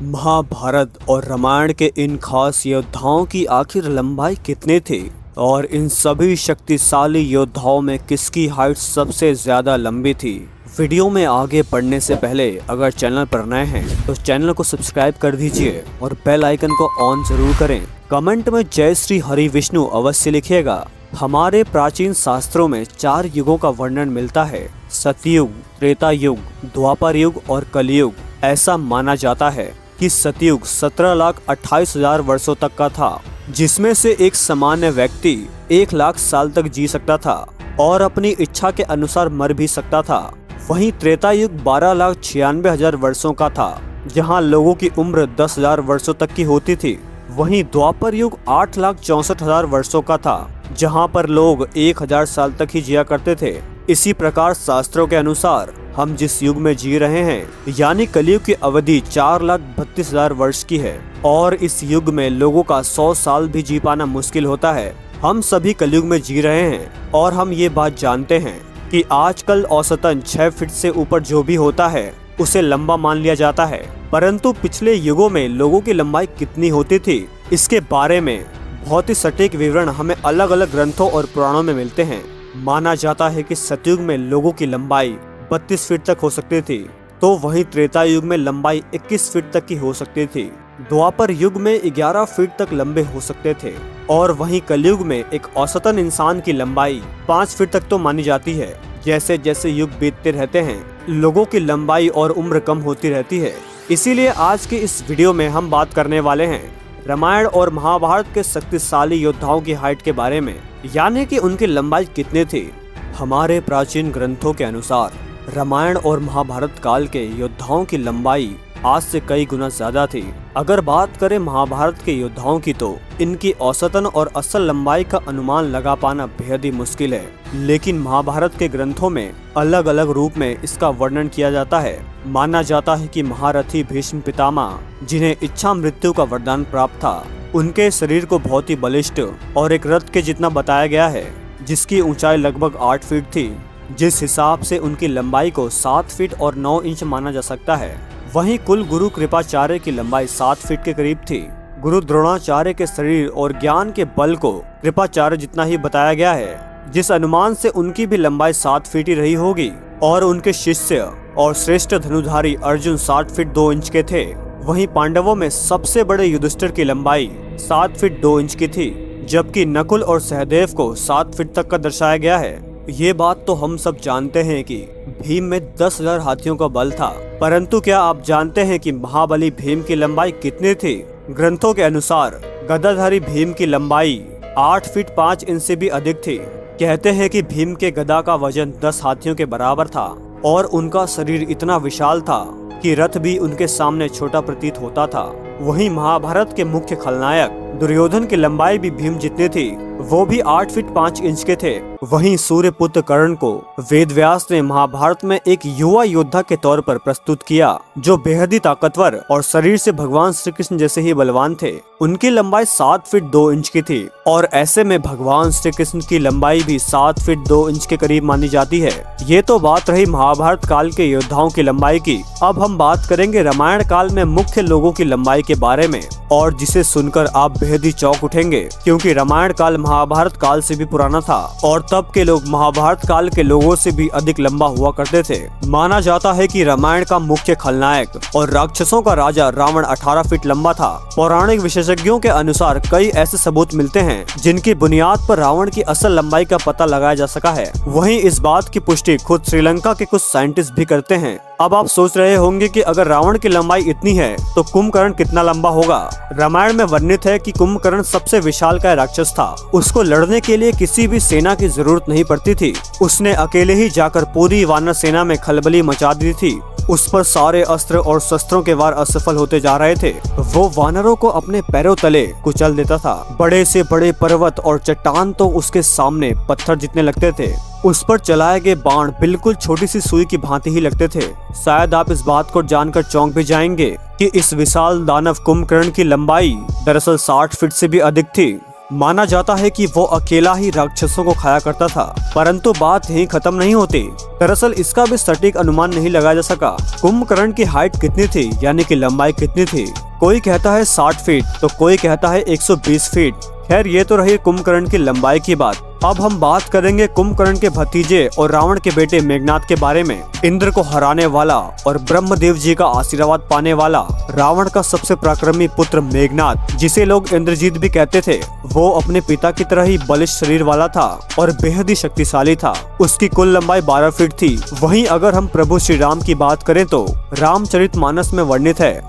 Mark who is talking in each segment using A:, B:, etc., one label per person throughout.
A: महाभारत और रामायण के इन खास योद्धाओं की आखिर लंबाई कितनी थी और इन सभी शक्तिशाली योद्धाओं में किसकी हाइट सबसे ज्यादा लंबी थी। वीडियो में आगे बढ़ने से पहले अगर चैनल पर नए हैं तो चैनल को सब्सक्राइब कर दीजिए और बेल आइकन को ऑन जरूर करें। कमेंट में जय श्री हरि विष्णु अवश्य लिखिएगा। हमारे प्राचीन शास्त्रों में 4 युगों का वर्णन मिलता है, सतयुग, त्रेता युग, द्वापर युग और कलयुग। ऐसा माना जाता है कि सतयुग 17,28,000 वर्षों तक का था, जिसमें से एक सामान्य व्यक्ति 1 लाख साल तक जी सकता था और अपनी इच्छा के अनुसार मर भी सकता था। वहीं त्रेता युग 12,96,000 वर्षों का था, जहां लोगों की उम्र 10,000 वर्षों तक की होती थी। वहीं द्वापर युग 8,64,000 वर्षों का था, जहां पर लोग 1,000 साल तक ही जिया करते थे। इसी प्रकार शास्त्रों के अनुसार हम जिस युग में जी रहे हैं यानी कलयुग की अवधि 4,32,000 वर्ष की है और इस युग में लोगों का 100 साल भी जी पाना मुश्किल होता है। हम सभी कलयुग में जी रहे हैं और हम ये बात जानते हैं कि आजकल औसतन 6 फीट से ऊपर जो भी होता है उसे लंबा मान लिया जाता है, परंतु पिछले युगों में लोगों की लंबाई कितनी होती थी, इसके बारे में बहुत ही सटीक विवरण हमें अलग अलग ग्रंथों और पुराणों में मिलते हैं। माना जाता है कि सतयुग में लोगों की लंबाई 32 फीट तक हो सकती थी, तो वहीं त्रेता युग में लंबाई 21 फीट तक की हो सकती थी। द्वापर युग में 11 फीट तक लंबे हो सकते थे और वहीं कलयुग में एक औसतन इंसान की लंबाई 5 फीट तक तो मानी जाती है। जैसे जैसे युग बीतते रहते हैं, लोगों की लंबाई और उम्र कम होती रहती है। इसीलिए आज के इस वीडियो में हम बात करने वाले हैं रामायण और महाभारत के शक्तिशाली योद्धाओं की हाइट के बारे में, यानी कि उनकी लंबाई कितनी थी। हमारे प्राचीन ग्रंथों के अनुसार रामायण और महाभारत काल के योद्धाओं की लंबाई आज से कई गुना ज्यादा थी। अगर बात करें महाभारत के योद्धाओं की तो इनकी औसतन और असल लंबाई का अनुमान लगा पाना बेहद ही मुश्किल है, लेकिन महाभारत के ग्रंथों में अलग अलग रूप में इसका वर्णन किया जाता है। माना जाता है कि महारथी भीष्म पितामह, जिन्हें इच्छा मृत्यु का वरदान प्राप्त था, उनके शरीर को बहुत ही बलिष्ठ और एक रथ के जितना बताया गया है, जिसकी ऊंचाई लगभग 8 फीट थी। जिस हिसाब से उनकी लंबाई को 7 फीट और 9 इंच माना जा सकता है। वहीं कुल गुरु कृपाचार्य की लंबाई 7 फीट के करीब थी। गुरु द्रोणाचार्य के शरीर और ज्ञान के बल को कृपाचार्य जितना ही बताया गया है, जिस अनुमान से उनकी भी लंबाई 7 फीट ही रही होगी। और उनके शिष्य और श्रेष्ठ धनुधारी अर्जुन 7 फीट 2 इंच के थे। वहीं पांडवों में सबसे बड़े युधिष्ठिर की लंबाई 7 फीट 2 इंच की थी, जबकि नकुल और सहदेव को 7 फीट तक का दर्शाया गया है। ये बात तो हम सब जानते हैं कि भीम में 10,000 हाथियों का बल था, परंतु क्या आप जानते हैं कि महाबली भीम की लंबाई कितनी थी? ग्रंथों के अनुसार गदाधारी भीम की लंबाई 8 फीट 5 इंच से भी अधिक थी। कहते हैं कि भीम के गदा का वजन 10 हाथियों के बराबर था और उनका शरीर इतना विशाल था कि रथ भी उनके सामने छोटा प्रतीत होता था। वहीं महाभारत के मुख्य खलनायक दुर्योधन की लंबाई भी भीम जितनी थी, वो भी 8 फीट 5 इंच के थे। वहीं सूर्यपुत्र कर्ण को वेदव्यास ने महाभारत में एक युवा योद्धा के तौर पर प्रस्तुत किया, जो बेहद ही ताकतवर और शरीर से भगवान श्री कृष्ण जैसे ही बलवान थे। उनकी लंबाई 7 फीट 2 इंच की थी और ऐसे में भगवान श्री कृष्ण की लंबाई भी 7 फीट 2 इंच के करीब मानी जाती है। ये तो बात रही महाभारत काल के योद्धाओं की लंबाई की। अब हम बात करेंगे रामायण काल में मुख्य लोगों की लंबाई के बारे में, और जिसे सुनकर आप बेहद ही चौंक उठेंगे, क्योंकि रामायण काल महाभारत काल से भी पुराना था और तब के लोग महाभारत काल के लोगों से भी अधिक लंबा हुआ करते थे। माना जाता है कि रामायण का मुख्य खलनायक और राक्षसों का राजा रावण 18 फीट लंबा था। पौराणिक विशेषज्ञों के अनुसार कई ऐसे सबूत मिलते हैं जिनकी बुनियाद पर रावण की असल लंबाई का पता लगाया जा सका है। वहीं इस बात की पुष्टि खुद श्रीलंका के कुछ साइंटिस्ट भी करते हैं। अब आप सोच रहे होंगे कि अगर रावण की लंबाई इतनी है तो कुंभकर्ण कितना लंबा होगा। रामायण में वर्णित है कि कुंभकर्ण सबसे विशालकाय राक्षस था। उसको लड़ने के लिए किसी भी सेना की जरूरत नहीं पड़ती थी। उसने अकेले ही जाकर पूरी वानर सेना में खलबली मचा दी थी। उस पर सारे अस्त्र और शस्त्रों के वार असफल होते जा रहे थे। वो वानरों को अपने पैरों तले कुचल देता था। बड़े से बड़े पर्वत और चट्टान तो उसके सामने पत्थर जितने लगते थे। उस पर चलाए गए बाण बिल्कुल छोटी सी सुई की भांति ही लगते थे। शायद आप इस बात को जानकर चौंक भी जाएंगे कि इस विशाल दानव कुंभकर्ण की लंबाई दरअसल 60 फीट से भी अधिक थी। माना जाता है कि वो अकेला ही राक्षसों को खाया करता था, परंतु बात यहीं खत्म नहीं होती। दरअसल इसका भी सटीक अनुमान नहीं लगाया जा सका। कुंभकर्ण की हाइट कितनी थी, यानी कि लंबाई कितनी थी। कोई कहता है 60 फीट तो कोई कहता है 120 फीट। खैर ये तो रही कुंभकर्ण की लंबाई की बात। अब हम बात करेंगे कुंभकर्ण के भतीजे और रावण के बेटे मेघनाद के बारे में। इंद्र को हराने वाला और ब्रह्मदेव जी का आशीर्वाद पाने वाला रावण का सबसे पराक्रमी पुत्र मेघनाद, जिसे लोग इंद्रजीत भी कहते थे, वो अपने पिता की तरह ही बलिष्ठ शरीर वाला था और बेहद ही शक्तिशाली था। उसकी कुल लंबाई 12 फीट थी। वहीं अगर हम प्रभु श्री राम की बात करें तो रामचरितमानस में वर्णित है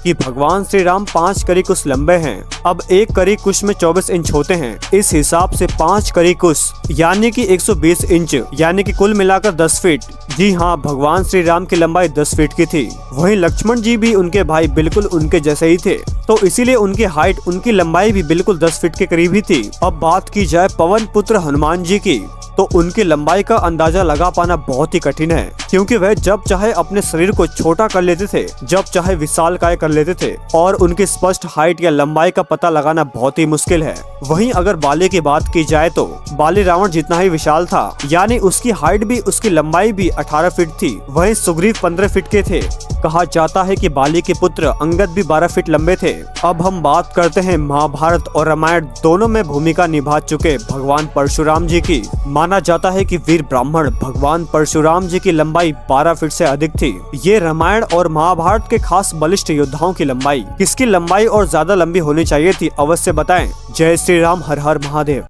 A: कि भगवान श्री राम 5 करी कुश लंबे हैं। अब 1 करी कुश में 24 इंच होते हैं। इस हिसाब से 5 करी कुश यानी कि 120 इंच, यानी कि कुल मिलाकर 10 फीट। जी हाँ, भगवान श्री राम की लंबाई 10 फीट की थी। वहीं लक्ष्मण जी भी उनके भाई बिल्कुल उनके जैसे ही थे, तो इसीलिए उनकी हाइट, उनकी लंबाई भी बिल्कुल 10 फीट के करीब ही थी। अब बात की जाए पवन पुत्र हनुमान जी की, तो उनकी लंबाई का अंदाजा लगा पाना बहुत ही कठिन है, क्योंकि वह जब चाहे अपने शरीर को छोटा कर लेते थे, जब चाहे विशालकाय कर लेते थे, और उनकी स्पष्ट हाइट या लंबाई का पता लगाना बहुत ही मुश्किल है। वहीं अगर बाली की बात की जाए तो बाली रावण जितना ही विशाल था, यानी उसकी हाइट भी उसकी लंबाई भी 18 फीट थी। वहीं सुग्रीव 15 फीट के थे। कहा जाता है कि बाली के पुत्र अंगद भी 12 फीट लंबे थे। अब हम बात करते हैं महाभारत और रामायण दोनों में भूमिका निभा चुके भगवान परशुराम जी की। माना जाता है कि वीर ब्राह्मण भगवान परशुराम जी की लंबाई 12 फीट से अधिक थी। ये रामायण और महाभारत के खास बलिष्ठ योद्धाओं की लंबाई, किसकी लंबाई और ज्यादा लंबी होनी चाहिए थी, अवश्य बताएं। जय श्री राम, हर हर महादेव।